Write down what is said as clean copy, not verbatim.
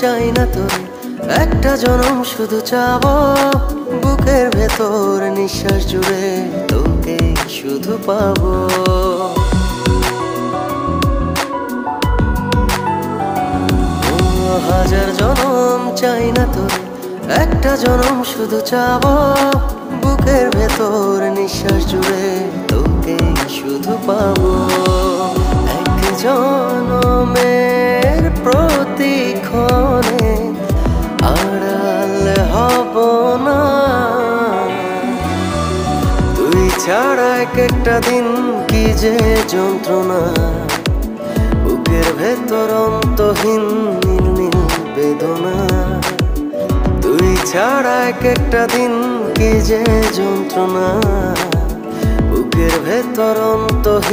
চাই না তোরে, একটা জনম শুধু চাবো বুকের ভেতর নিঃশ্বাস জুড়ে তোকে শুধু পাবো। হাজার জনম চাই না তোরে, একটা জনম শুধু চাবো বুকের ভেতর নিঃশ্বাস জুড়ে তোকে শুধু পাবো। এক জনমের প্রতিক্ষণে আড়াল হব না, তুই ছাড়া এক একটা দিন কি যে যন্ত্রণা, বুকের ভেতর অন্তহীন নীল নীল বেদনা। তুই ছাড়া এক একটা দিন কি যে যন্ত্রণা, বুকের ভেতর অন্তহীন।